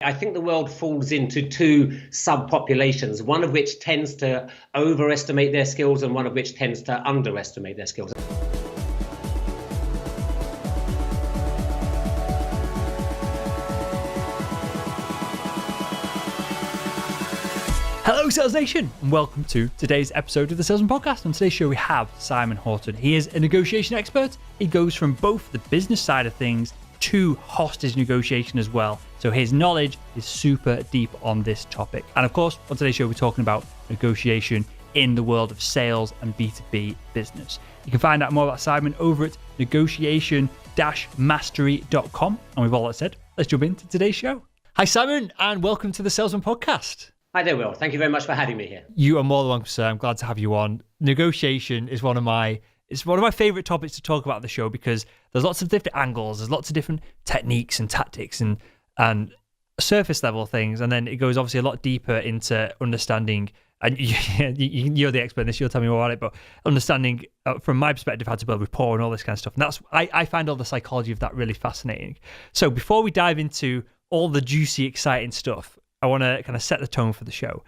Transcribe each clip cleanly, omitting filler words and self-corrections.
I think the world falls into two subpopulations, one of which tends to overestimate their skills and one of which tends to underestimate their skills. Hello Sales Nation, and welcome to today's episode of the Salesman Podcast. On today's show we have Simon Horton. He is a negotiation expert. He goes from both the business side of things to hostage negotiation as well. So his knowledge is super deep on this topic. And of course, on today's show we're talking about negotiation in the world of sales and B2B business. You can find out more about Simon over at negotiation-mastery.com. And with all that said, let's jump into today's show. Hi Simon, and welcome to the Salesman Podcast. Hi there, Will. Thank you very much for having me here. You are more than welcome, sir. I'm glad to have you on. Negotiation is one of my favorite topics to talk about on the show because there's lots of different angles, there's lots of different techniques and tactics and surface level things, and then it goes obviously a lot deeper into understanding. And you're the expert in this. You'll tell me more about it, but understanding from my perspective how to build rapport and all this kind of stuff. And that's I find all the psychology of that really fascinating. So before we dive into all the juicy, exciting stuff, I want to kind of set the tone for the show.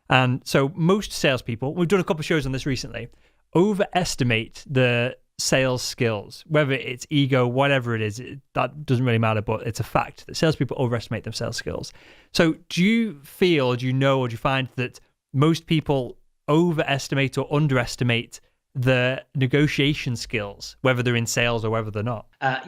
And so most salespeople, we've done a couple of shows on this recently, overestimate the sales skills, whether it's ego, whatever it is, that doesn't really matter, but it's a fact that salespeople overestimate their sales skills. So do you feel, do you know, or do you find that most people overestimate or underestimate the negotiation skills, whether they're in sales or whether they're not? I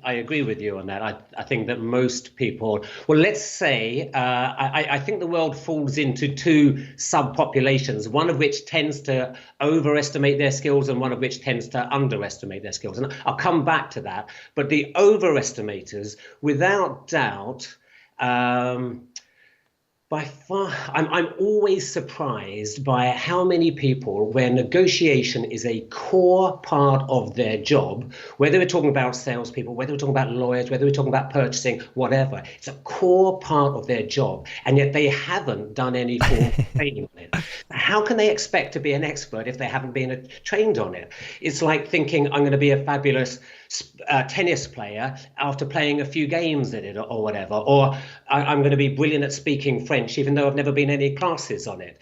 agree with you on that. I think that most people, well, let's say, I think the world falls into two subpopulations, one of which tends to overestimate their skills and one of which tends to underestimate their skills. And I'll come back to that. But the overestimators, without doubt, by far, I'm always surprised by how many people, where negotiation is a core part of their job, whether we're talking about salespeople, whether we're talking about lawyers, whether we're talking about purchasing, whatever, it's a core part of their job, and yet they haven't done any form of training on it. How can they expect to be an expert if they haven't been trained on it? It's like thinking I'm going to be a fabulous tennis player after playing a few games at it or whatever, or I'm going to be brilliant at speaking French even though I've never been in any classes on it.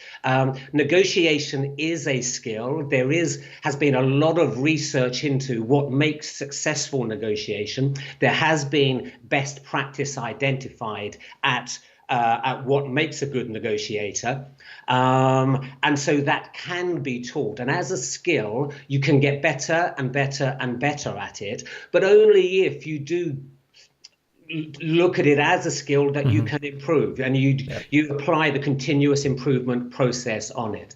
Negotiation is a skill. There has been a lot of research into what makes successful negotiation. There has been best practice identified at what makes a good negotiator. And so that can be taught. And as a skill, you can get better and better and better at it, but only if you do look at it as a skill that you can improve and you apply the continuous improvement process on it.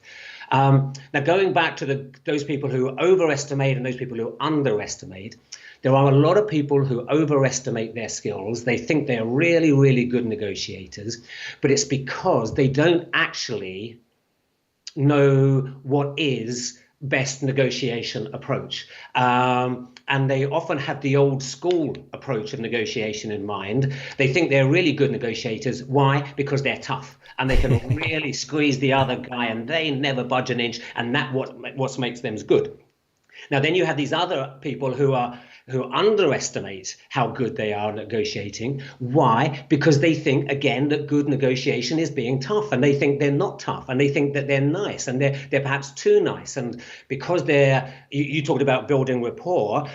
Now, going back to those people who overestimate and those people who underestimate, there are a lot of people who overestimate their skills. They think they're really, really good negotiators, but it's because they don't actually know what is best negotiation approach. And they often have the old school approach of negotiation in mind. They think they're really good negotiators. Why? Because they're tough and they can really squeeze the other guy and they never budge an inch, and that's what makes them good. Now, then you have these other people who underestimate how good they are at negotiating. Why? Because they think, again, that good negotiation is being tough, and they think they're not tough, and they think that they're nice, and they're perhaps too nice. And because you talked about building rapport,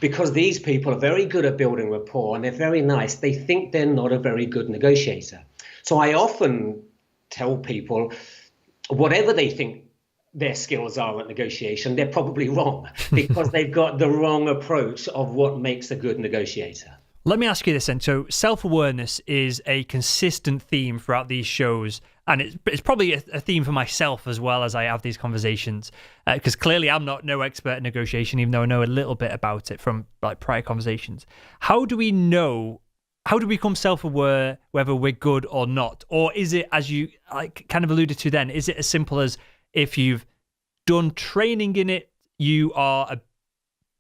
because these people are very good at building rapport and they're very nice, they think they're not a very good negotiator. So I often tell people, whatever they think their skills are at negotiation, they're probably wrong because they've got the wrong approach of what makes a good negotiator. Let me ask you this then. So self-awareness is a consistent theme throughout these shows, and it's probably a theme for myself as well as I have these conversations, because clearly I'm no expert in negotiation, even though I know a little bit about it from like prior conversations. How do we become self-aware whether we're good or not? Or is it, as you kind of alluded to then, is it as simple as if you've done training in it, you are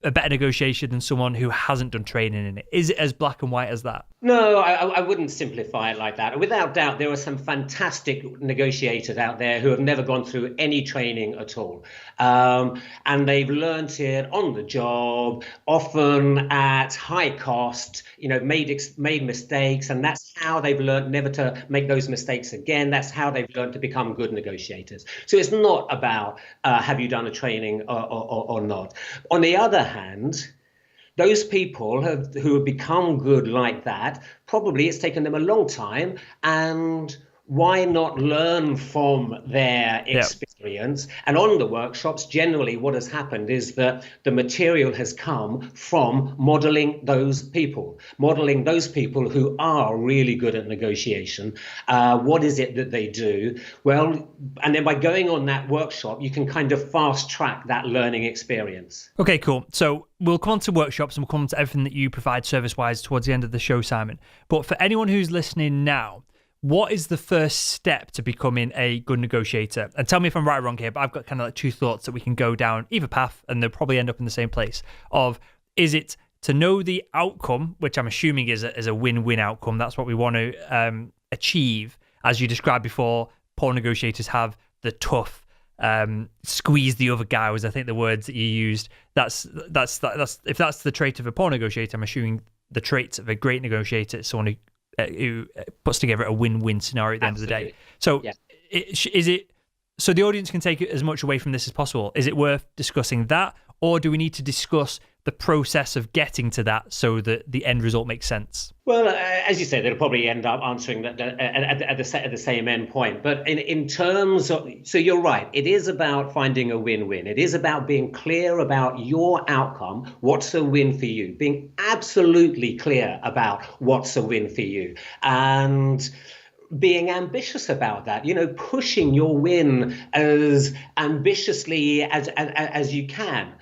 a better negotiator than someone who hasn't done training in it? Is it as black and white as that? No, I wouldn't simplify it like that. Without doubt, there are some fantastic negotiators out there who have never gone through any training at all. And they've learned it on the job, often at high cost, made mistakes. And that's how they've learned never to make those mistakes again. That's how they've learned to become good negotiators. So it's not about have you done a training or not. On the other hand, those people who have become good like that, probably it's taken them a long time. And why not learn from their experience? Yep. And on the workshops, generally what has happened is that the material has come from modeling those people who are really good at negotiation. What is it that they do? Well, and then by going on that workshop, you can kind of fast track that learning experience. Okay, cool. So we'll come on to workshops and we'll come on to everything that you provide service-wise towards the end of the show, Simon. But for anyone who's listening now, what is the first step to becoming a good negotiator? And tell me if I'm right or wrong here, but I've got kind of like two thoughts that we can go down either path and they'll probably end up in the same place. Is it to know the outcome, which I'm assuming is a win-win outcome? That's what we want to achieve. As you described before, poor negotiators have the tough, squeeze the other guy was I think the words that you used. That's if that's the trait of a poor negotiator, I'm assuming the traits of a great negotiator is someone who puts together a win-win scenario at the end of the day. So is it so the audience can take as much away from this as possible? Is it worth discussing that, or do we need to discuss the process of getting to that so that the end result makes sense? Well, as you say, they'll probably end up answering that at the same end point. But in terms of, so you're right, it is about finding a win-win. It is about being clear about your outcome. What's a win for you? Being absolutely clear about what's a win for you. And being ambitious about that, pushing your win as ambitiously as you can.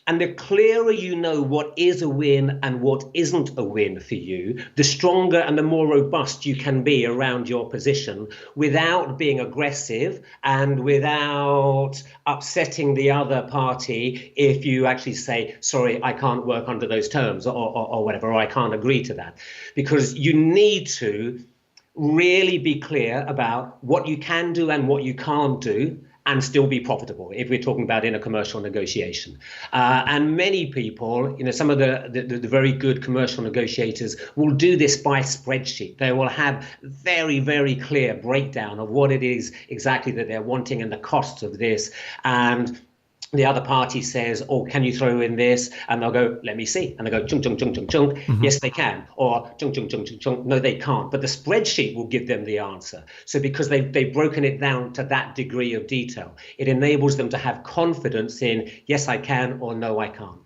And the clearer you know what is a win and what isn't a win for you, the stronger and the more robust you can be around your position without being aggressive and without upsetting the other party if you actually say, sorry, I can't work under those terms or whatever, or I can't agree to that. Because you need to really be clear about what you can do and what you can't do, and still be profitable if we're talking about in a commercial negotiation. And many people, some of the very good commercial negotiators will do this by spreadsheet. They will have very, very clear breakdown of what it is exactly that they're wanting and the costs of this. And the other party says, oh, can you throw in this? And they'll go, let me see. And they go, chung, chung, chung, chung, chung. Mm-hmm. Yes, they can. Or chung, chung, chung, chung, chung. No, they can't. But the spreadsheet will give them the answer. So because they've broken it down to that degree of detail, it enables them to have confidence in, yes, I can, or no, I can't.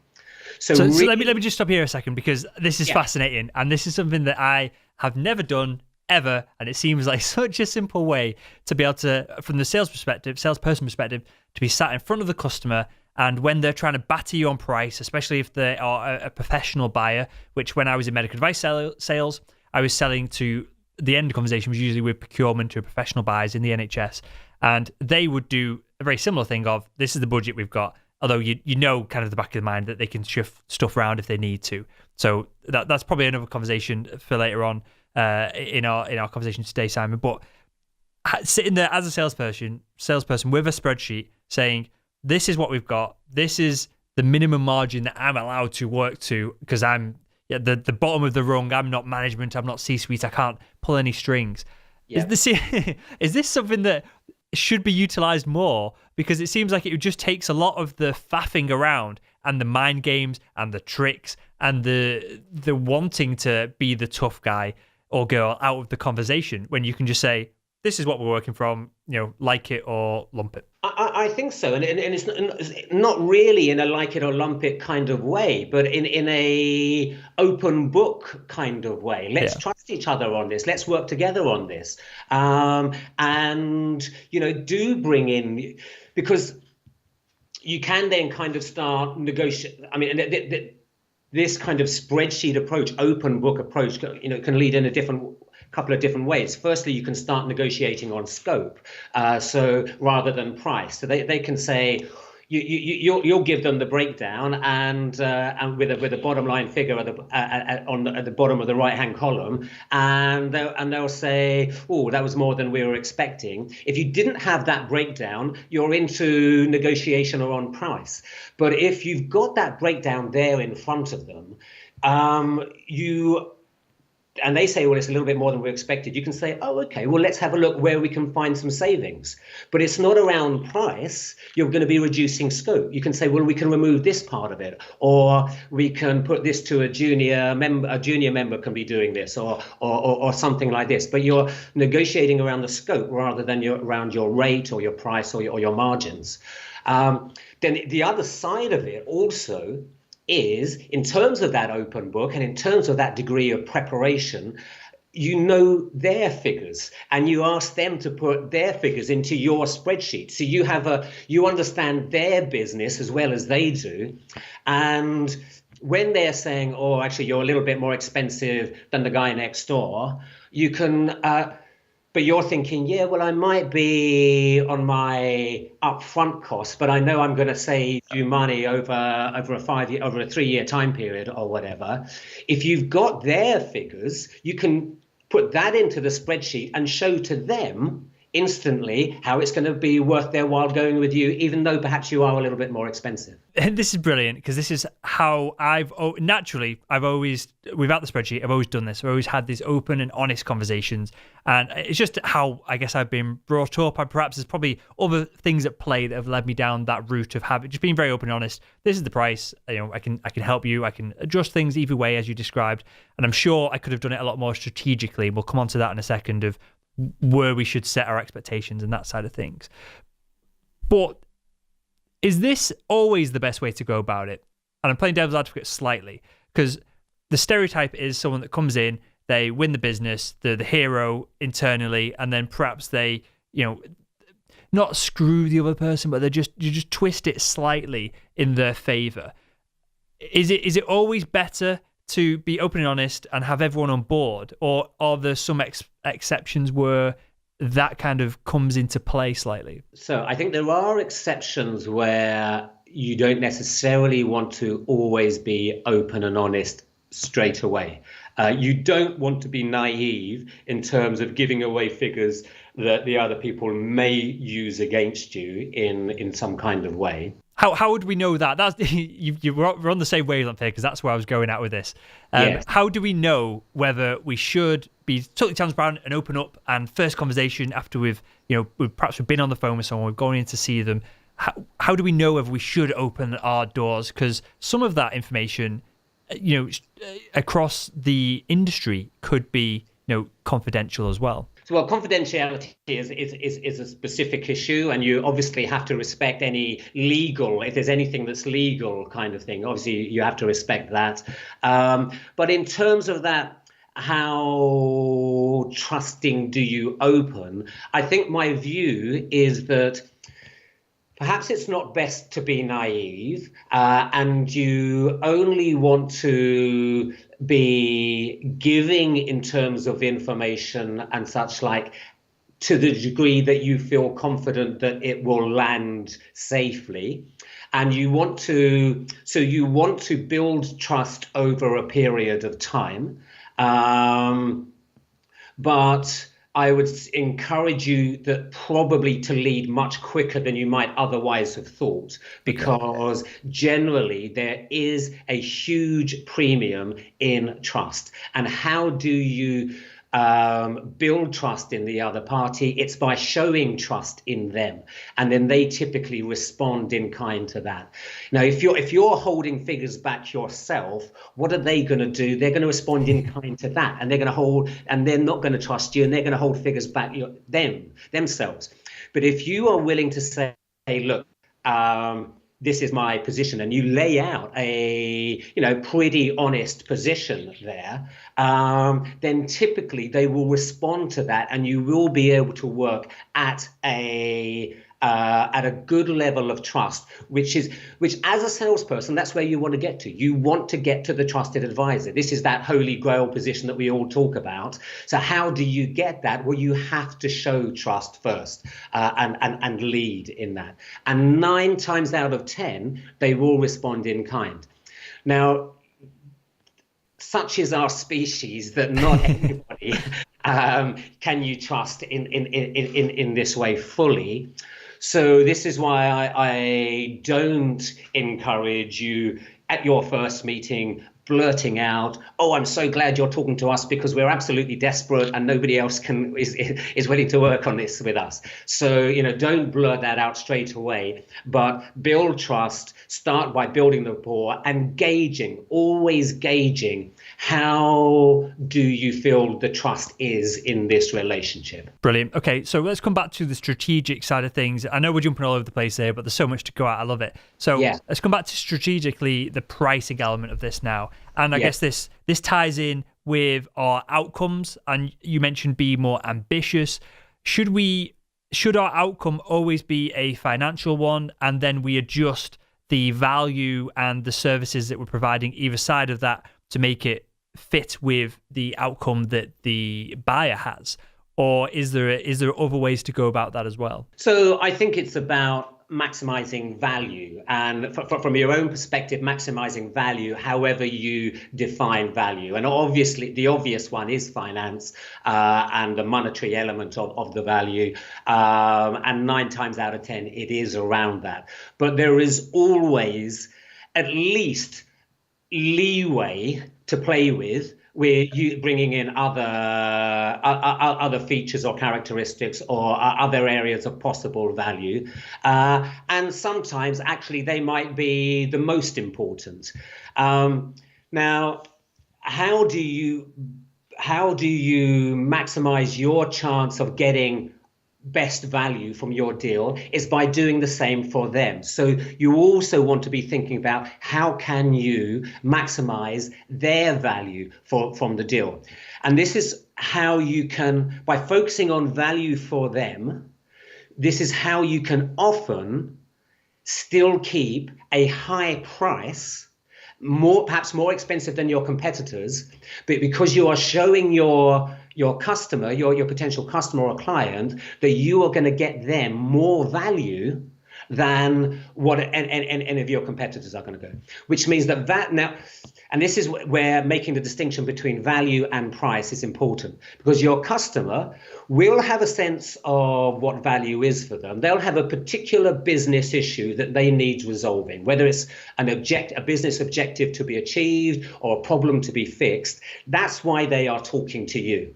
So let me just stop here a second, because this is fascinating. And this is something that I have never done ever, and it seems like such a simple way to be able to, from the salesperson perspective, to be sat in front of the customer, and when they're trying to batter you on price, especially if they are a professional buyer, which when I was in medical device sales, I was selling to the end conversation was usually with procurement to professional buyers in the NHS, and they would do a very similar thing of, this is the budget we've got, although you know kind of the back of the mind that they can shift stuff around if they need to. So that's probably another conversation for later on in our conversation today, Simon. But sitting there as a salesperson with a spreadsheet saying, this is what we've got, this is the minimum margin that I'm allowed to work to, because I'm the bottom of the rung, I'm not management, I'm not C-suite, I can't pull any strings. Yeah. Is this something that should be utilized more? Because it seems like it just takes a lot of the faffing around and the mind games and the tricks and the wanting to be the tough guy or girl out of the conversation, when you can just say, this is what we're working from, like it or lump it. I think so. And it's not really in a like it or lump it kind of way, but in a open book kind of way. Let's trust each other on this. Let's work together on this. And, do bring in, because you can then kind of start negotiating. I mean, this kind of spreadsheet approach, open book approach, can lead in a couple of different ways. Firstly, you can start negotiating on scope, so rather than price. So they can say, you'll give them the breakdown and with a bottom line figure at the bottom of the right hand column, and they'll say, oh, that was more than we were expecting. If you didn't have that breakdown, you're into negotiation or on price. But if you've got that breakdown there in front of them, and they say, well, it's a little bit more than we expected, you can say, oh, okay, well, let's have a look where we can find some savings. But it's not around price. You're going to be reducing scope. You can say, well, we can remove this part of it, or we can put this to a junior member. A junior member can be doing this, or something like this. But you're negotiating around the scope rather than around your rate or your price or your margins. Then the other side of it also is, in terms of that open book and in terms of that degree of preparation, you know their figures and you ask them to put their figures into your spreadsheet. So you understand their business as well as they do. And when they're saying, oh, actually, you're a little bit more expensive than the guy next door, you can... but you're thinking, yeah, well, I might be on my upfront cost, but I know I'm going to save you money over a 3-year time period or whatever. If you've got their figures, you can put that into the spreadsheet and show to them instantly how it's going to be worth their while going with you, even though perhaps you are a little bit more expensive. And this is brilliant, because this is how I've always, without the spreadsheet, I've always done this. I've always had these open and honest conversations. And it's just how I guess I've been brought up. Perhaps there's probably other things at play that have led me down that route of just being very open and honest. This is the price. I can help you. I can adjust things either way, as you described. And I'm sure I could have done it a lot more strategically. We'll come on to that in a second, of where we should set our expectations and that side of things. But is this always the best way to go about it? And I'm playing devil's advocate slightly, because the stereotype is someone that comes in, they win the business, they're the hero internally, and then perhaps they, not screw the other person, but you just twist it slightly in their favor. Is it always better to be open and honest and have everyone on board, or are there some exceptions where that kind of comes into play slightly? So I think there are exceptions where you don't necessarily want to always be open and honest straight away. You don't want to be naive in terms of giving away figures that the other people may use against you in some kind of way. How would we know that? That's we're on the same wavelength here, because that's where I was going at with this. Yes. How do we know whether we should be totally transparent and open up, and first conversation after we've been on the phone with someone, we've gone in to see them? How do we know if we should open our doors? Because some of that information, across the industry could be, confidential as well. So, well, confidentiality is a specific issue, and you obviously have to respect any legal, if there's anything that's legal kind of thing, obviously you have to respect that. But in terms of that, how trusting do you open? I think my view is that perhaps it's not best to be naive, and you only want to be giving in terms of information and such like to the degree that you feel confident that it will land safely. And you want to build trust over a period of time. But I would encourage you that probably to lead much quicker than you might otherwise have thought, because generally there is a huge premium in trust. And how do you build trust in the other party? It's by showing trust in them, and then they typically respond in kind to that. Now, if you're holding figures back yourself, what are they going to do? They're going to respond in kind to that, and they're going to hold, and they're not going to trust you, and they're going to hold figures back themselves. But if you are willing to say, hey, look, this is my position, and you lay out a pretty honest position there, then typically they will respond to that, and you will be able to work at a at a good level of trust, which as a salesperson, that's where you want to get to. You want to get to the trusted advisor. This is that holy grail position that we all talk about. So how do you get that? Well, you have to show trust first, and lead in that. And 9 times out of 10, they will respond in kind. Now, such is our species that not everybody can you trust in this way fully. So this is why I don't encourage you at your first meeting blurting out, "Oh, I'm so glad you're talking to us because we're absolutely desperate and nobody else is willing to work on this with us." So, don't blurt that out straight away, but build trust. Start by building the rapport and always gauging, how do you feel the trust is in this relationship? Brilliant. Okay, so let's come back to the strategic side of things. I know we're jumping all over the place here, but there's so much to go at. I love it. So Let's come back to strategically the pricing element of this now. And I guess this ties in with our outcomes. And you mentioned be more ambitious. Should our outcome always be a financial one, and then we adjust the value and the services that we're providing either side of that to make it fit with the outcome that the buyer has? Or is there other ways to go about that as well? So I think it's about maximizing value, and from your own perspective, maximizing value however you define value. And obviously the obvious one is finance, and the monetary element of the value, and 9 times out of 10 it is around that. But there is always at least leeway to play with you bringing in other features or characteristics or other areas of possible value, and sometimes actually they might be the most important. Now, how do you maximize your chance of getting best value from your deal is by doing the same for them. So you also want to be thinking about how can you maximize their value from the deal. And this is how you can, by focusing on value for them, this is how you can often still keep a high price, perhaps more expensive than your competitors, but because you are showing your customer, your potential customer or client, that you are going to get them more value than what any of your competitors are going to go. Which means that now, and this is where making the distinction between value and price is important, because your customer will have a sense of what value is for them. They'll have a particular business issue that they need resolving, whether it's a business objective to be achieved or a problem to be fixed. That's why they are talking to you.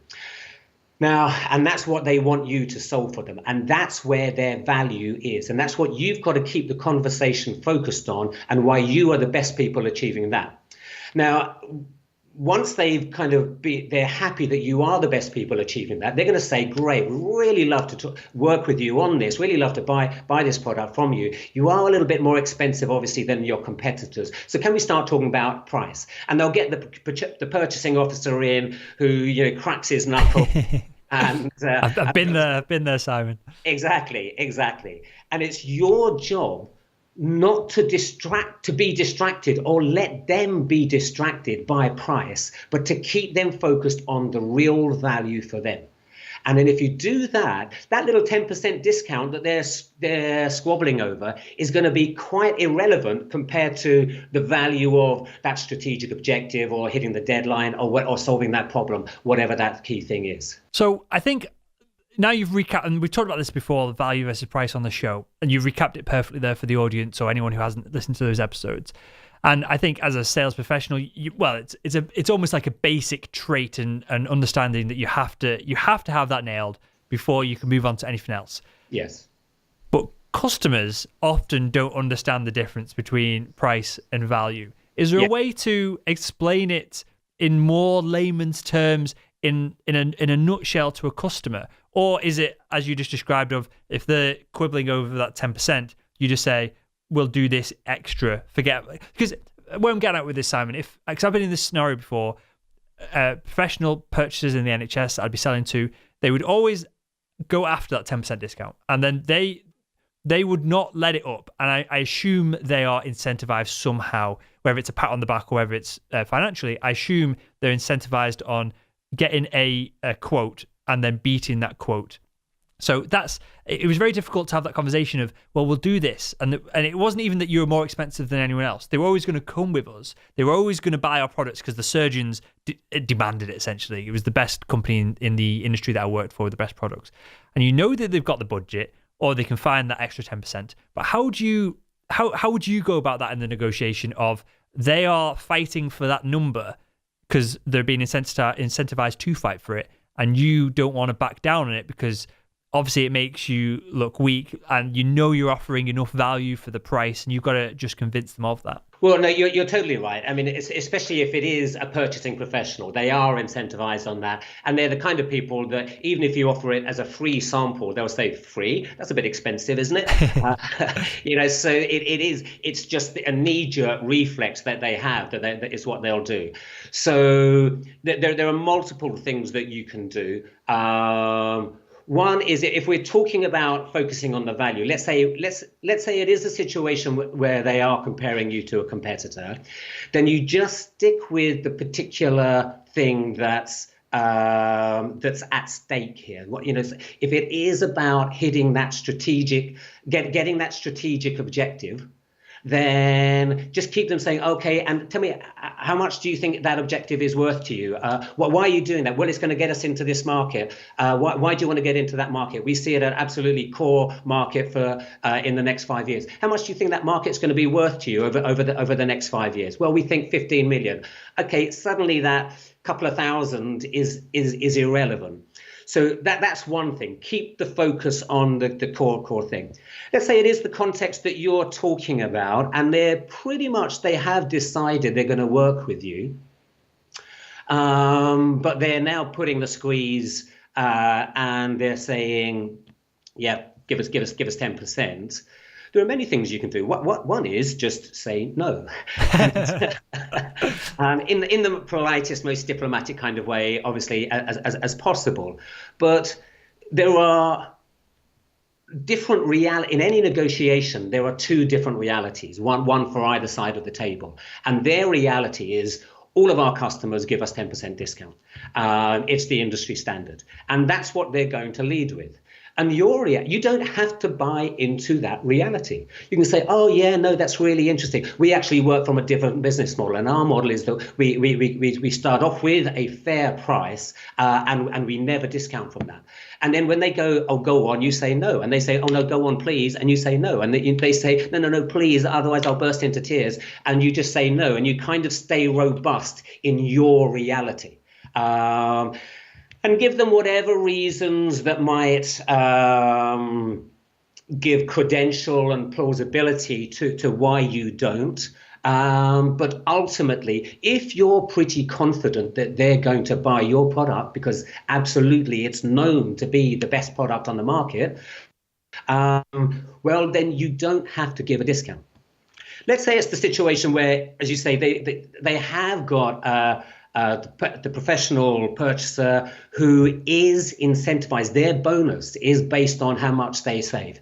Now, and that's what they want you to solve for them. And that's where their value is. And that's what you've got to keep the conversation focused on, and why you are the best people achieving that. Now, once they're happy that you are the best people achieving that, they're going to say, "Great, really love to work with you on this, really love to buy this product from you. You are a little bit more expensive, obviously, than your competitors. So can we start talking about price?" And they'll get the purchasing officer in who cracks his knuckle. And I've been there, Simon. Exactly. And it's your job not to be distracted or let them be distracted by price, but to keep them focused on the real value for them. And then if you do that, that little 10% discount that they're squabbling over is going to be quite irrelevant compared to the value of that strategic objective or hitting the deadline or solving that problem, whatever that key thing is. So I think now you've recapped, and we've talked about this before, the value versus price on the show, and you've recapped it perfectly there for the audience or anyone who hasn't listened to those episodes. And I think as a sales professional, it's almost like a basic trait and understanding that you have to have that nailed before you can move on to anything else. Yes. But customers often don't understand the difference between price and value. Is there a way to explain it in more layman's terms, in a nutshell, to a customer? Or is it, as you just described, of if they're quibbling over that 10%, you just say, "We'll do this extra, forget." Because where I'm getting at with this, Simon, because I've been in this scenario before, professional purchasers in the NHS I'd be selling to, they would always go after that 10% discount. And then they would not let it up. And I assume they are incentivized somehow, whether it's a pat on the back or whether it's financially. I assume they're incentivized on getting a quote and then beating that quote. So it was very difficult to have that conversation of, well, we'll do this. And it wasn't even that you were more expensive than anyone else. They were always going to come with us. They were always going to buy our products because the surgeons demanded it, essentially. It was the best company in the industry that I worked for with the best products. And you know that they've got the budget or they can find that extra 10%. But how would you go about that in the negotiation of they are fighting for that number because they're being incentivized to fight for it, and you don't want to back down on it because obviously it makes you look weak and you know you're offering enough value for the price and you've got to just convince them of that? Well, no, you're totally right. I mean, especially if it is a purchasing professional, they are incentivized on that. And they're the kind of people that even if you offer it as a free sample, they'll say free. That's a bit expensive, isn't it? So it's just a knee-jerk reflex that they have that is what they'll do. So there are multiple things that you can do. One is if we're talking about focusing on the value, let's say it is a situation where they are comparing you to a competitor, then you just stick with the particular thing that's at stake here. If it is about hitting that getting that strategic objective, then just keep them saying, okay, and tell me, how much do you think that objective is worth to you? Why are you doing that? Well, it's going to get us into this market. Why do you want to get into that market? We see it an absolutely core market for in the next 5 years. How much do you think that market's going to be worth to you over the next 5 years? Well, we think 15 million. Okay, suddenly that couple of thousand is irrelevant. So that's one thing. Keep the focus on the core thing. Let's say it is the context that you're talking about, and they have decided they're going to work with you, but they're now putting the squeeze, and they're saying, yeah, give us 10%. There are many things you can do. One is just say no. In the politest, most diplomatic kind of way, obviously, as possible. But there are different in any negotiation, there are two different realities, one for either side of the table. And their reality is all of our customers give us 10% discount. It's the industry standard. And that's what they're going to lead with. And you don't have to buy into that reality. You can say, oh, yeah, no, that's really interesting. We actually work from a different business model. And our model is that we start off with a fair price and we never discount from that. And then when they go, oh, go on, you say no. And they say, oh, no, go on, please. And you say no. And they say, no, please, otherwise I'll burst into tears. And you just say no. And you kind of stay robust in your reality. And give them whatever reasons that might give credential and plausibility to why you don't. But ultimately, if you're pretty confident that they're going to buy your product, because absolutely it's known to be the best product on the market, well, then you don't have to give a discount. Let's say it's the situation where, as you say, they have got the professional purchaser who is incentivized. Their bonus is based on how much they save.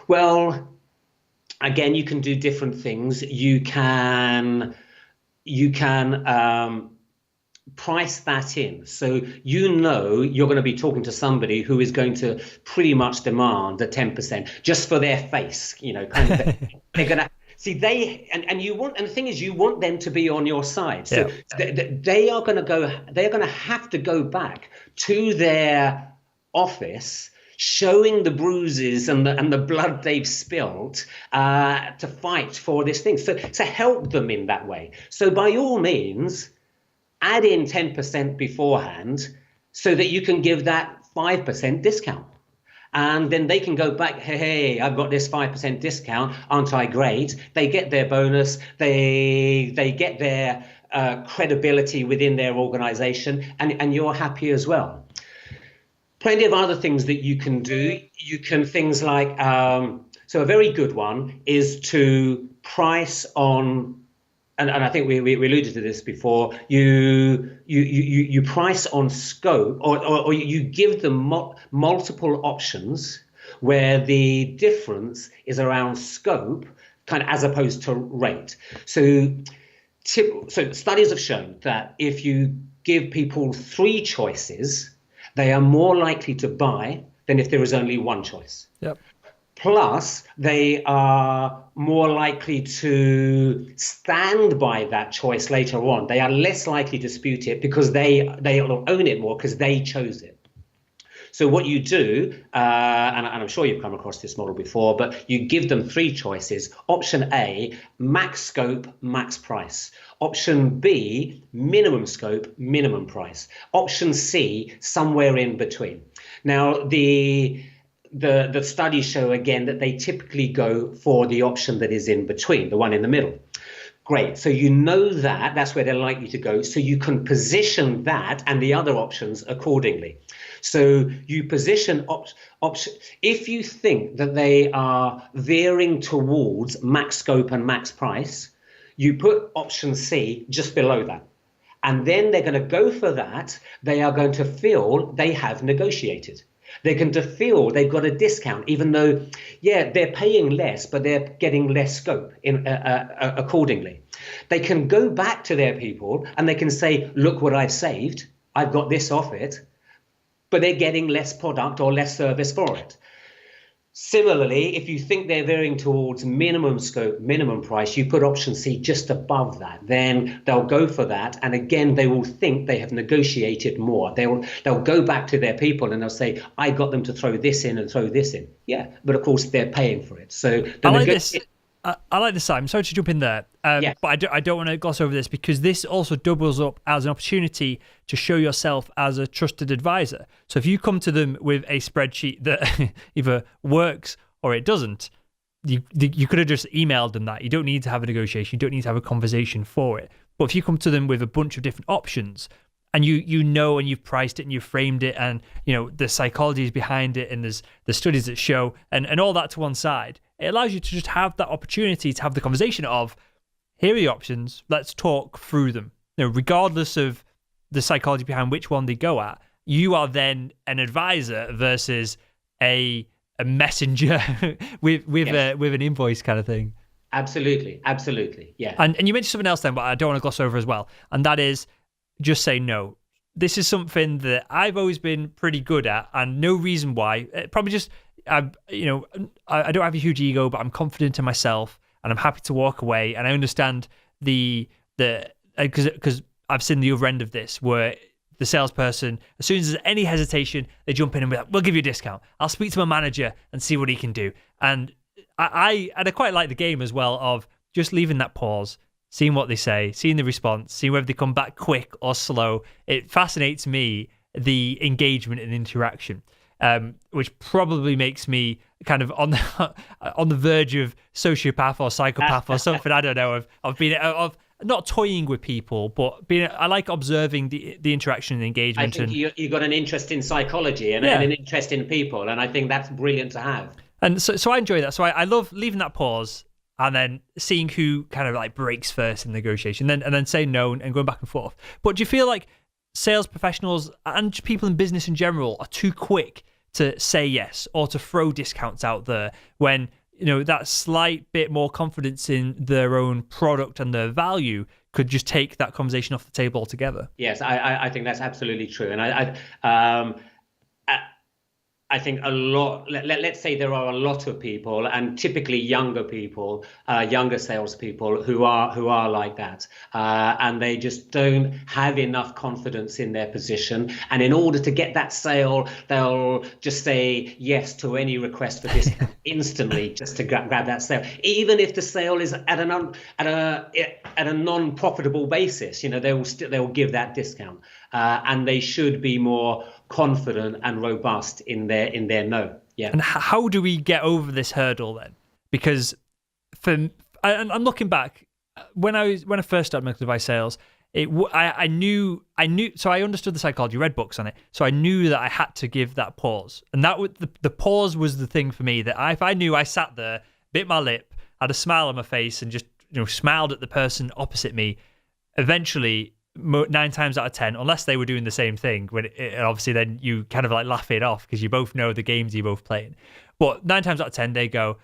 Well, again, you can do different things. You can price that in. So you're going to be talking to somebody who is going to pretty much demand the 10% just for their face, kind of thing. They're going to see the thing is, you want them to be on your side. So they are going to have to go back to their office, showing the bruises and the blood they've spilled to fight for this thing. So to help them in that way. So by all means, add in 10% beforehand so that you can give that 5% discount. And then they can go back, hey, I've got this 5% discount, aren't I great? They get their bonus, they get their credibility within their organization, and you're happy as well. Plenty of other things that you can do. You can things like, so a very good one is to price on, and I think we alluded to this before, you price on scope, or you give them multiple options where the difference is around scope, kind of as opposed to rate. So studies have shown that if you give people 3 choices, they are more likely to buy than if there is only one choice. Yep. Plus, they are more likely to stand by that choice later on. They are less likely to dispute it because they own it more because they chose it. So what you do, and I'm sure you've come across this model before, but you give them 3 choices. Option A, max scope, max price. Option B, minimum scope, minimum price. Option C, somewhere in between. Now, the studies show again that they typically go for the option that is in between, the one in the middle. Great. So you know that's where they're likely to go. So you can position that and the other options accordingly. So you position option. If you think that they are veering towards max scope and max price, you put option C just below that. And then they're going to go for that. They are going to feel they have negotiated. They're going to feel they've got a discount, even though, they're paying less, but they're getting less scope accordingly. They can go back to their people and they can say, look what I've saved. I've got this off it, but they're getting less product or less service for it. Similarly, if you think they're veering towards minimum scope, minimum price, you put option C just above that. Then they'll go for that. And again, they will think they have negotiated more. They'll go back to their people and they'll say, I got them to throw this in and throw this in. Yeah, but of course, they're paying for it. So I like this, Simon. Sorry to jump in there, but I don't want to gloss over this because this also doubles up as an opportunity to show yourself as a trusted advisor. So if you come to them with a spreadsheet that either works or it doesn't, you could have just emailed them that. You don't need to have a negotiation. You don't need to have a conversation for it. But if you come to them with a bunch of different options and you know and you've priced it and you've framed it and the psychology is behind it and there's the studies that show and all that to one side, it allows you to just have that opportunity to have the conversation of, here are the options, let's talk through them. Regardless of the psychology behind which one they go at, you are then an advisor versus a messenger with an invoice kind of thing. Absolutely, yeah. And you mentioned something else then, but I don't want to gloss over as well, and that is just say no. This is something that I've always been pretty good at, and no reason why. Probably just I don't have a huge ego, but I'm confident in myself, and I'm happy to walk away. And I understand because I've seen the other end of this, where the salesperson, as soon as there's any hesitation, they jump in and be like, "We'll give you a discount. I'll speak to my manager and see what he can do." And I quite like the game as well of just leaving that pause, seeing what they say, seeing the response, seeing whether they come back quick or slow. It fascinates me, the engagement and interaction. Which probably makes me kind of on the verge of sociopath or psychopath or something. I don't know. Of not toying with people, but I like observing the interaction and engagement. I think you got an interest in psychology and an interest in people, and I think that's brilliant to have. And so I enjoy that. So I love leaving that pause and then seeing who kind of like breaks first in the negotiation, and then saying no and going back and forth. But do you feel like sales professionals and people in business in general are too quick to say yes or to throw discounts out there when that slight bit more confidence in their own product and their value could just take that conversation off the table altogether? Yes, I think that's absolutely true. And I think a lot, let's say there are a lot of people, and typically younger people, younger salespeople who are like that. And they just don't have enough confidence in their position. And in order to get that sale, they'll just say yes to any request for discount instantly just to grab that sale. Even if the sale is at a non-profitable basis, they will give that discount. And they should be more confident and robust in their no. Yeah. And how do we get over this hurdle then? Because I'm looking back when I first started medical device sales, I knew. So I understood the psychology, read books on it. So I knew that I had to give that pause, and that would the pause was the thing for me. That if I knew I sat there, bit my lip, had a smile on my face, and just smiled at the person opposite me, eventually 9 times out of 10, unless they were doing the same thing, obviously then you kind of like laugh it off because you both know the games you're both playing. But 9 times out of 10, they go,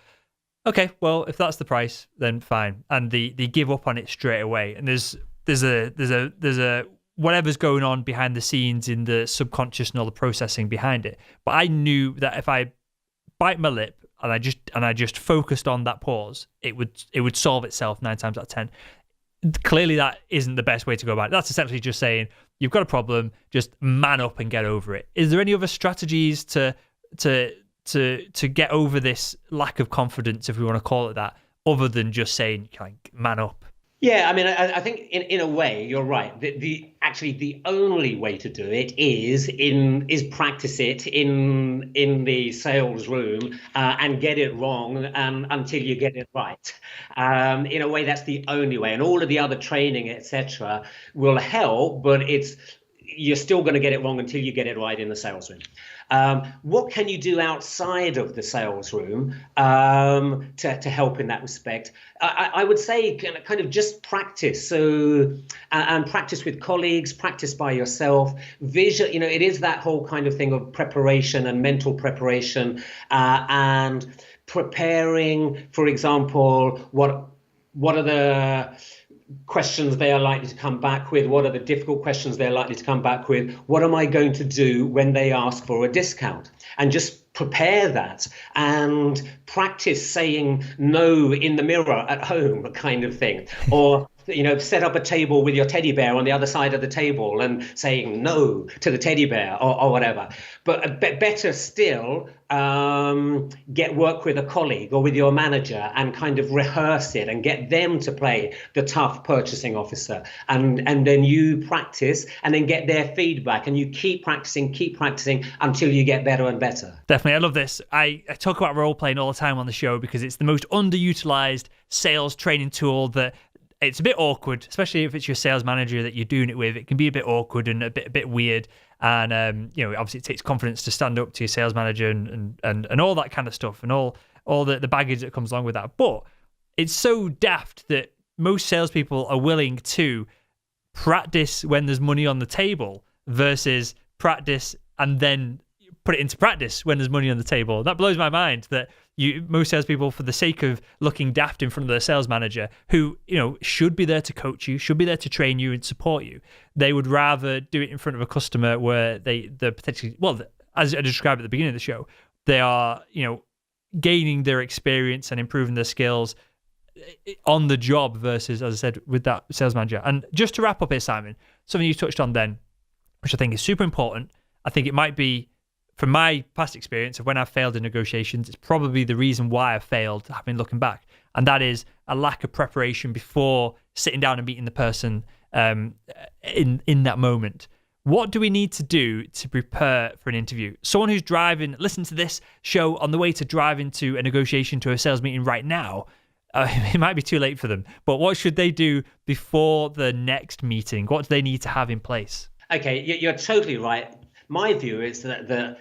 okay, well, if that's the price, then fine, and they give up on it straight away. And there's a whatever's going on behind the scenes in the subconscious and all the processing behind it. But I knew that if I bite my lip and I just focused on that pause, it would solve itself 9 times out of 10. Clearly, that isn't the best way to go about it. That's essentially just saying you've got a problem, just man up and get over it. Is there any other strategies to get over this lack of confidence, if we want to call it that, other than just saying man up? Yeah, I mean, I think in a way you're right. The only way to do it is practice it in the sales room and get it wrong until you get it right. In a way, that's the only way, and all of the other training, etc., will help. But you're still going to get it wrong until you get it right in the sales room. What can you do outside of the sales room to help in that respect? I would say kind of just practice. And practice with colleagues, practice by yourself. It is that whole kind of thing of preparation and mental preparation and preparing. For example, what are the questions they are likely to come back with? What are the difficult questions they're likely to come back with? What am I going to do when they ask for a discount? And just prepare that and practice saying no in the mirror at home, kind of thing. Or set up a table with your teddy bear on the other side of the table and saying no to the teddy bear or whatever. But better still, get work with a colleague or with your manager and kind of rehearse it and get them to play the tough purchasing officer. And then you practice and then get their feedback, and you keep practicing until you get better and better. Definitely. I love this. I talk about role playing all the time on the show because it's the most underutilized sales training tool that it's a bit awkward, especially if it's your sales manager that you're doing it with. It can be a bit awkward and a bit weird. And, obviously it takes confidence to stand up to your sales manager and all that kind of stuff and all the baggage that comes along with that. But it's so daft that most salespeople are willing to practice when there's money on the table versus practice and then put it into practice when there's money on the table. That blows my mind that most salespeople, for the sake of looking daft in front of their sales manager, who should be there to coach you, should be there to train you and support you, they would rather do it in front of a customer where they're potentially, as I described at the beginning of the show, they are gaining their experience and improving their skills on the job versus, as I said, with that sales manager. And just to wrap up here, Simon, something you touched on then, which I think is super important. I think it might be, from my past experience of when I've failed in negotiations, it's probably the reason why I failed, I've been looking back. And that is a lack of preparation before sitting down and meeting the person in that moment. What do we need to do to prepare for an interview? Someone who's listen to this show on the way to driving to a negotiation, to a sales meeting right now, it might be too late for them. But what should they do before the next meeting? What do they need to have in place? Okay, you're totally right. My view is that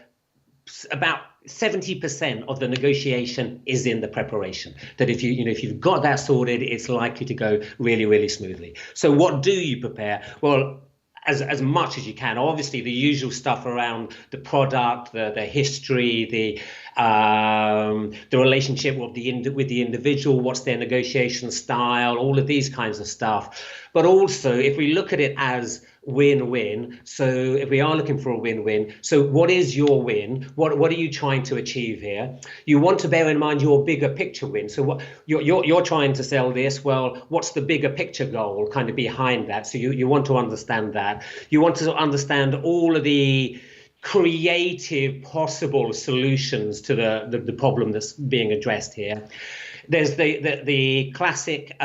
about 70% of the negotiation is in the preparation. That if you've got that sorted, it's likely to go really, really smoothly. So what do you prepare? Well, as much as you can. Obviously, the usual stuff around the product, the history, the relationship with the individual, what's their negotiation style, all of these kinds of stuff. But also, if we look at it as win-win, so if we are looking for a win-win, so what is your win? What are you trying to achieve here? You want to bear in mind your bigger picture win. So what you're trying to sell this, well, what's the bigger picture goal kind of behind that? So you want to understand that. You want to understand all of the creative possible solutions to the problem that's being addressed here. There's the classic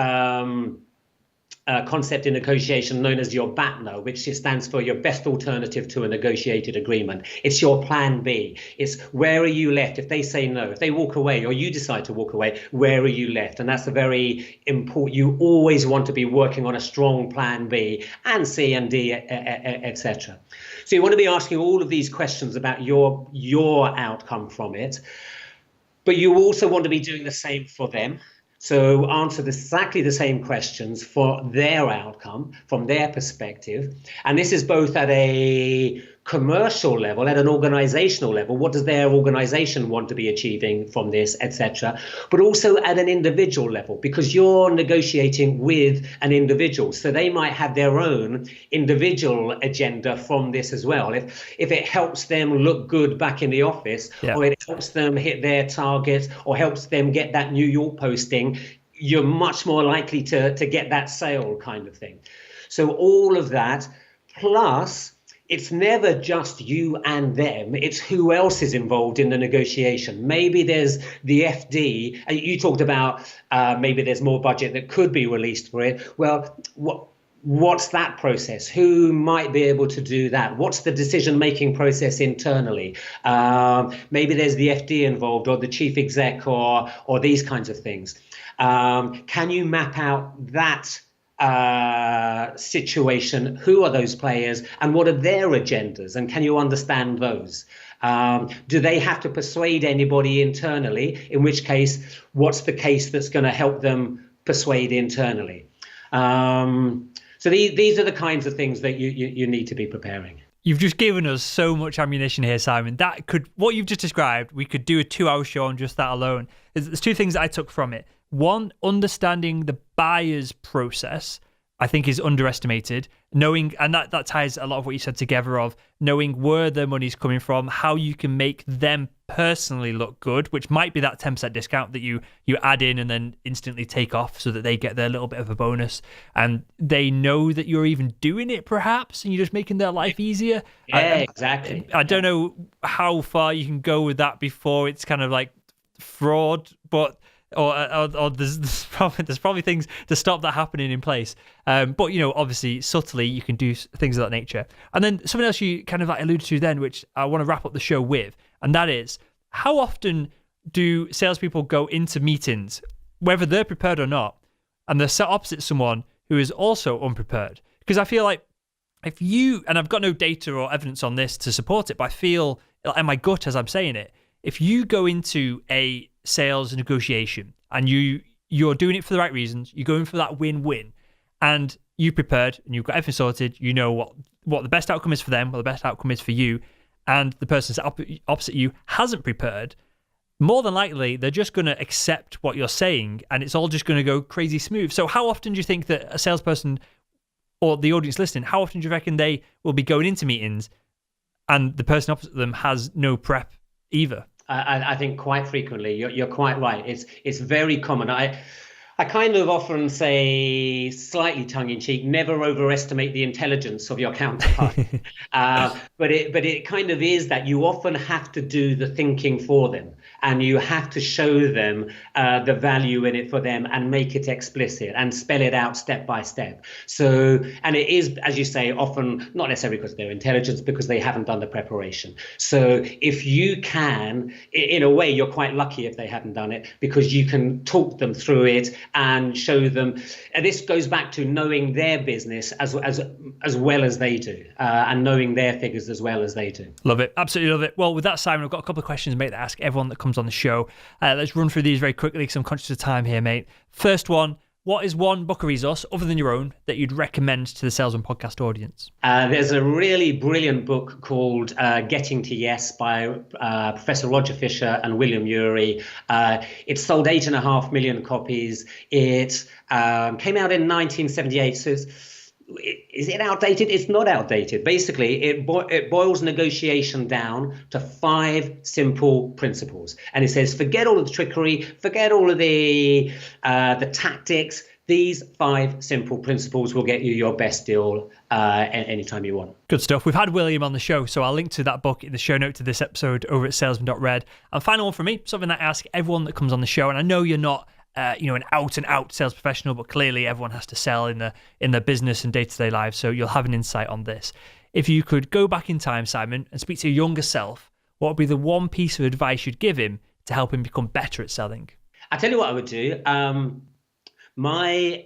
concept in negotiation known as your BATNA, which stands for your best alternative to a negotiated agreement. It's your plan B. It's where are you left if they say no, if they walk away or you decide to walk away, where are you left? And that's a very important, you always want to be working on a strong plan B and C and D, etc. So you want to be asking all of these questions about your outcome from it, but you also want to be doing the same for them. So answer exactly the same questions for their outcome, from their perspective. And this is both at a commercial level, at an organizational level. What does their organization want to be achieving from this, etc. But also at an individual level, because you're negotiating with an individual. So they might have their own individual agenda from this as well. If it helps them look good back in the office, or it helps them hit their targets, or helps them get that New York posting, you're much more likely to get that sale kind of thing. So all of that, plus it's never just you and them. It's who else is involved in the negotiation. Maybe there's the FD, and you talked about maybe there's more budget that could be released for it. Well, what's that process? Who might be able to do that? What's the decision-making process internally? Maybe there's the FD involved, or the chief exec, or these kinds of things. Can you map out that situation? Who are those players and what are their agendas, and can you understand those? Do they have to persuade anybody internally, in which case what's the case that's going to help them persuade internally? So these are the kinds of things that you need to be preparing. You've just given us so much ammunition here, Simon. What you've just described, we could do a 2-hour show on just that alone. There's two things that I took from it. One, understanding the buyer's process, I think, is underestimated. Knowing, and that ties a lot of what you said together, of knowing where their money's coming from, how you can make them personally look good, which might be that 10% discount that you add in and then instantly take off so that they get their little bit of a bonus. And they know that you're even doing it, perhaps, and you're just making their life easier. Yeah, exactly. I don't know how far you can go with that before it's kind of like fraud, but or there's probably things to stop that happening in place. But obviously subtly you can do things of that nature. And then something else you kind of like alluded to then, which I want to wrap up the show with, and that is, how often do salespeople go into meetings, whether they're prepared or not, and they're sat opposite someone who is also unprepared? Because I feel like if you, and I've got no data or evidence on this to support it, but I feel in my gut as I'm saying it, if you go into a sales negotiation and you're doing it for the right reasons, you're going for that win-win, and you prepared and you've got everything sorted, you know what the best outcome is for them, what the best outcome is for you, and the person opposite you hasn't prepared, more than likely they're just going to accept what you're saying and it's all just going to go crazy smooth. So how often do you think that a salesperson, or the audience listening, how often do you reckon they will be going into meetings and the person opposite them has no prep either? I think quite frequently. You're quite right. It's very common. I kind of often say, slightly tongue-in-cheek, never overestimate the intelligence of your counterpart. But it kind of is that you often have to do the thinking for them, and you have to show them the value in it for them and make it explicit and spell it out step by step. So, and it is, as you say, often not necessarily because of their intelligence, because they haven't done the preparation. So if you can, in a way, you're quite lucky if they haven't done it, because you can talk them through it and show them. And this goes back to knowing their business as well as they do, and knowing their figures as well as they do. Love it. Absolutely love it. Well, with that, Simon, I've got a couple of questions, mate, to ask everyone that comes on the show. Let's run through these very quickly because I'm conscious of time here, mate. First one, what is one book or resource other than your own that you'd recommend to the Salesman Podcast audience? There's a really brilliant book called Getting to Yes by Professor Roger Fisher and William Ury. It sold 8.5 million copies. It came out in 1978, so is it outdated? It's not outdated. Basically, it boils negotiation down to 5 simple principles. And it says, forget all of the trickery, forget all of the tactics. These 5 simple principles will get you your best deal anytime you want. Good stuff. We've had William on the show, so I'll link to that book in the show note to this episode over at salesman.red. And final one from me, something that I ask everyone that comes on the show, and I know you're not an out-and-out sales professional, but clearly everyone has to sell in their business and day-to-day lives, so you'll have an insight on this. If you could go back in time, Simon, and speak to your younger self, what would be the one piece of advice you'd give him to help him become better at selling? I tell you what I would do. My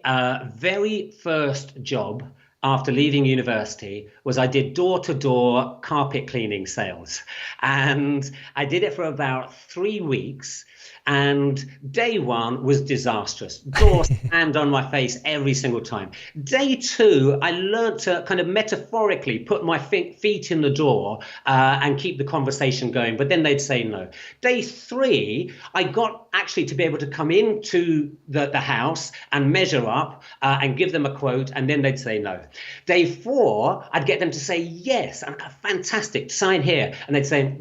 very first job after leaving university was I did door-to-door carpet cleaning sales. And I did it for about 3 weeks. And day one was disastrous. Door slammed on my face every single time. Day two, I learned to kind of metaphorically put my feet in the door and keep the conversation going. But then they'd say no. Day three, I got actually to be able to come into the house and measure up and give them a quote, and then they'd say no. Day four, I'd get them to say yes. And fantastic, sign here. And they'd say,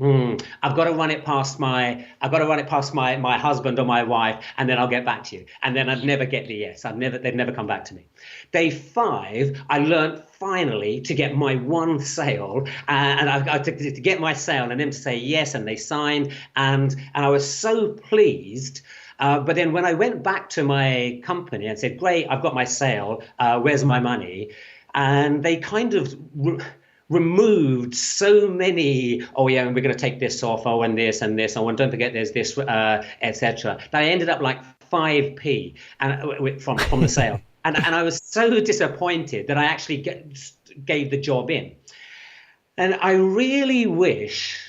I've got to run it past my husband or my wife, and then I'll get back to you. And then I'd never get the yes. They'd never come back to me. Day five, I learned finally to get my one sale, and I to get my sale, and them to say yes, and they signed, and I was so pleased. But then when I went back to my company and said, great, I've got my sale, where's my money? And they kind of removed so many, oh yeah, and we're going to take this off, oh, and this, and don't forget there's this, etc. That I ended up like 5p from the sale. And I was so disappointed that I actually gave the job in. And I really wish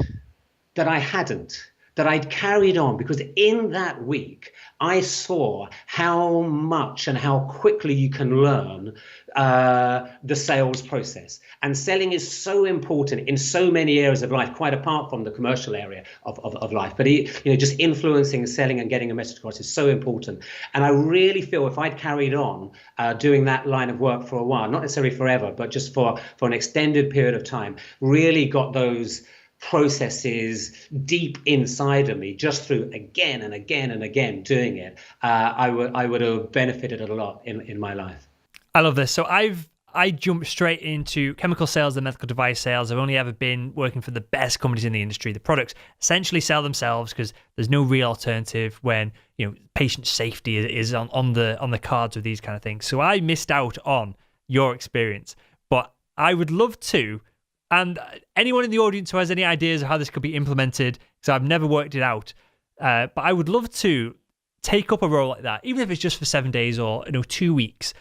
that I hadn't, that I'd carried on, because in that week, I saw how much and how quickly you can learn the sales process. And selling is so important in so many areas of life, quite apart from the commercial area of life. But just influencing, selling, and getting a message across is so important. And I really feel if I'd carried on doing that line of work for a while, not necessarily forever, but just for an extended period of time, really got those processes deep inside of me just through again and again and again doing it, I would have benefited a lot in my life. I love this. So I jumped straight into chemical sales and medical device sales. I've only ever been working for the best companies in the industry. The products essentially sell themselves because there's no real alternative when patient safety is on the cards with these kind of things. So I missed out on your experience, but I would love to. And anyone in the audience who has any ideas of how this could be implemented, because I've never worked it out, but I would love to take up a role like that, even if it's just for 7 days or 2 weeks.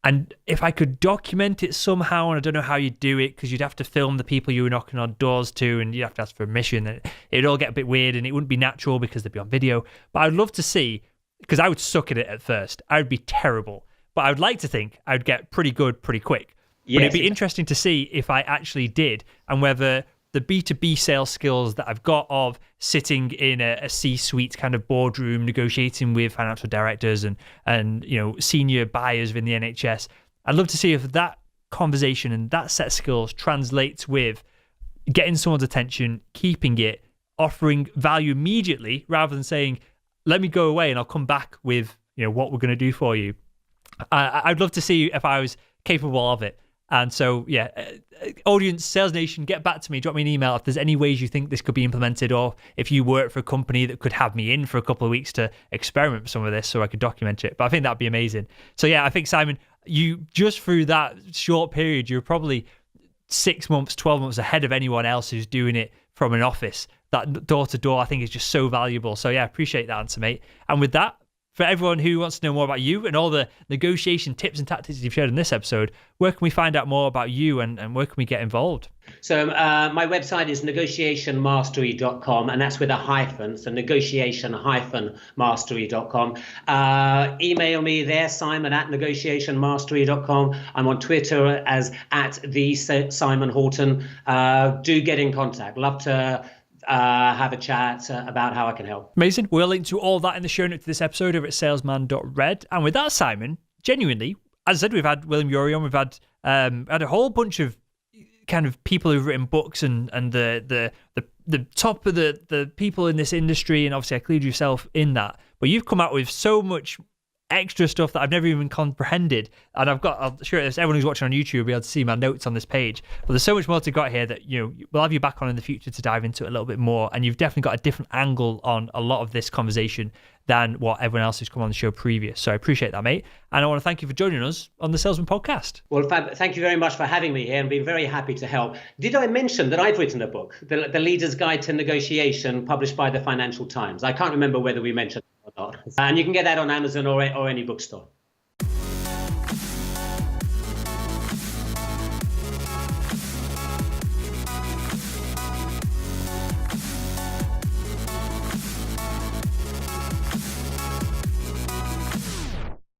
And if I could document it somehow, and I don't know how you'd do it, because you'd have to film the people you were knocking on doors to, and you'd have to ask for permission, and it'd all get a bit weird, and it wouldn't be natural because they'd be on video. But I'd love to see, because I would suck at it at first. I would be terrible. But I would like to think I would get pretty good pretty quick. Yes, but it'd be interesting to see if I actually did, and whether the B2B sales skills that I've got of sitting in a C-suite kind of boardroom, negotiating with financial directors and senior buyers within the NHS, I'd love to see if that conversation and that set of skills translates with getting someone's attention, keeping it, offering value immediately, rather than saying, let me go away and I'll come back with what we're going to do for you. I'd love to see if I was capable of it. And so, audience, Sales Nation, get back to me. Drop me an email if there's any ways you think this could be implemented, or if you work for a company that could have me in for a couple of weeks to experiment with some of this so I could document it. But I think that'd be amazing. So I think, Simon, you just through that short period, you're probably 6 months, 12 months ahead of anyone else who's doing it from an office. That door to door, I think, is just so valuable. So appreciate that answer, mate. And with that, for everyone who wants to know more about you and all the negotiation tips and tactics you've shared in this episode, where can we find out more about you and where can we get involved? So my website is negotiationmastery.com, and that's with a hyphen, so negotiation-mastery.com. Email me there, simon@negotiationmastery.com. I'm on Twitter as @the Simon Horton. Do get in contact. Love to have a chat about how I can help. Amazing. We'll link to all that in the show notes to this episode over at salesman.red. And with that, Simon, genuinely, as I said, we've had William Ury on, we've had a whole bunch of kind of people who've written books and the top of the people in this industry, and obviously I include yourself in that. But you've come out with so much extra stuff that I've never even comprehended, and I'm sure everyone who's watching on YouTube will be able to see my notes on this page, but there's so much more to got here that we'll have you back on in the future to dive into it a little bit more. And you've definitely got a different angle on a lot of this conversation than what everyone else who's come on the show previous. So I appreciate that, mate, and I want to thank you for joining us on the Salesman Podcast. Well, thank you very much for having me here, and being very happy to help. Did I mention that I've written a book, The Leader's Guide to Negotiation, published by the Financial Times? I can't remember whether we mentioned it or not. And you can get that on Amazon or any bookstore.